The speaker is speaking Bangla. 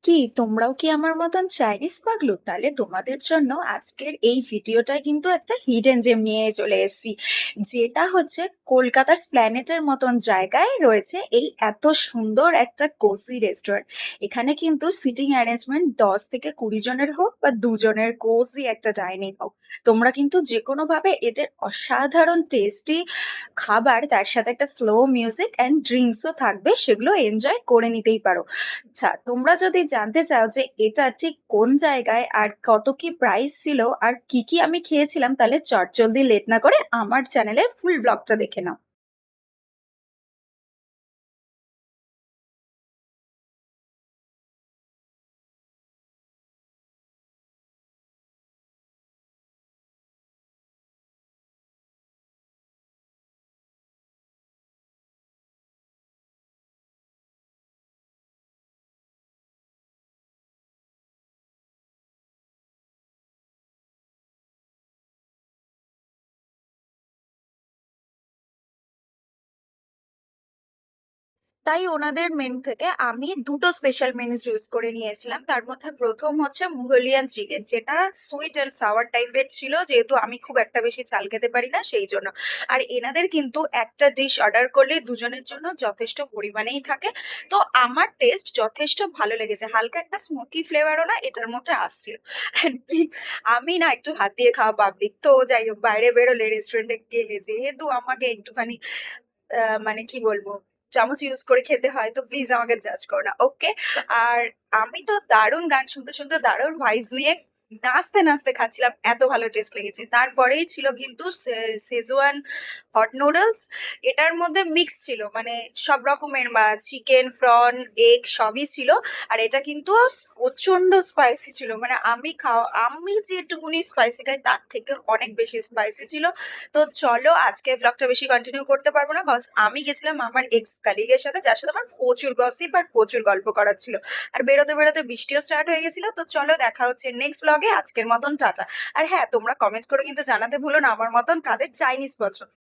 কি তোমরাও কি আমার মতন চাইনিজ পাগলু? তাহলে তোমাদের জন্য আজকের এই ভিডিওটা কিন্তু একটা হিডেন জেম নিয়ে চলে এসেছি, যেটা হচ্ছে কলকাতার স্প্ল্যানেটের মতন জায়গায় রয়েছে এই এত সুন্দর একটা কোজি রেস্টুরেন্ট। এখানে কিন্তু সিটিং অ্যারেঞ্জমেন্ট 10 থেকে 20 জনের হোক বা দুজনের কোজি একটা ডাইনিং হোক, তোমরা কিন্তু যে কোনো ভাবে এদের অসাধারণ টেস্টি খাবার, তার সাথে একটা স্লো মিউজিক অ্যান্ড ড্রিঙ্কসও থাকবে, সেগুলো এনজয় করে নিতেই পারো। আচ্ছা, তোমরা যদি জানতে চাও যে এটা ঠিক কোন জায়গায় আর কত কি প্রাইস ছিল আর কি কি আমি খেয়েছিলাম, তাহলে চটজলদি লেট না করে আমার চ্যানেলের ফুল ব্লগটা দেখে নাও। তাই ওনাদের মেনু থেকে আমি দুটো স্পেশাল মেনু চুজ করে নিয়েছিলাম। তার মধ্যে প্রথম হচ্ছে মুঘলিয়ান চিকেন, যেটা সুইট অ্যান্ড সাওয়ার টাইপের ছিল, যেহেতু আমি খুব একটা বেশি ঝাল খেতে পারি না সেই জন্য। আর এনাদের কিন্তু একটা ডিশ অর্ডার করলে দুজনের জন্য যথেষ্ট পরিমাণেই থাকে। তো আমার টেস্ট যথেষ্ট ভালো লেগেছে, হালকা একটা স্মোকি ফ্লেভারও না এটার মধ্যে আসছিল। অ্যান্ড প্লিজ, আমি না একটু হাত দিয়ে খাওয়া পাবলিক, তো যাই হোক বাইরে বেরোলে রেস্টুরেন্টে গেলে যেহেতু আমাকে একটুখানি মানে কি বলবো, চামচ ইউজ করে খেতে হয়, তো প্লিজ আমাকে জাজ করো না, ওকে? আর আমি তো দারুণ গান শুনতে শুনতে দারুণ ভাইবস নিয়ে নাচতে নাচতে খাচ্ছিলাম, এত ভালো টেস্ট লেগেছে। তারপরেই ছিল কিন্তু সেজওয়ান হট নুডলস। এটার মধ্যে মিক্স ছিল, মানে সব রকমের চিকেন, প্রন, এগ সবই ছিল। আর এটা কিন্তু প্রচন্ড স্পাইসি ছিল, মানে আমি যেটুকুনি স্পাইসি খাই তার থেকে অনেক বেশি স্পাইসি ছিল। তো চলো, আজকে ব্লগটা বেশি কন্টিনিউ করতে পারবো না, কজ আমি গেছিলাম আমার এক্স কালিগের সাথে, যার সাথে আমার প্রচুর গসিপ আর প্রচুর গল্প করার ছিল। আর বেরোতে বেরোতে বৃষ্টিও স্টার্ট হয়ে গেছিল। তো চলো, দেখা হচ্ছে নেক্সট ব্লগে। আজকের মতন টাটা। আর হ্যাঁ, তোমরা কমেন্ট করে কিন্তু জানাতে ভুলো না আমার মতন কাদের চাইনিজ পছন্দ।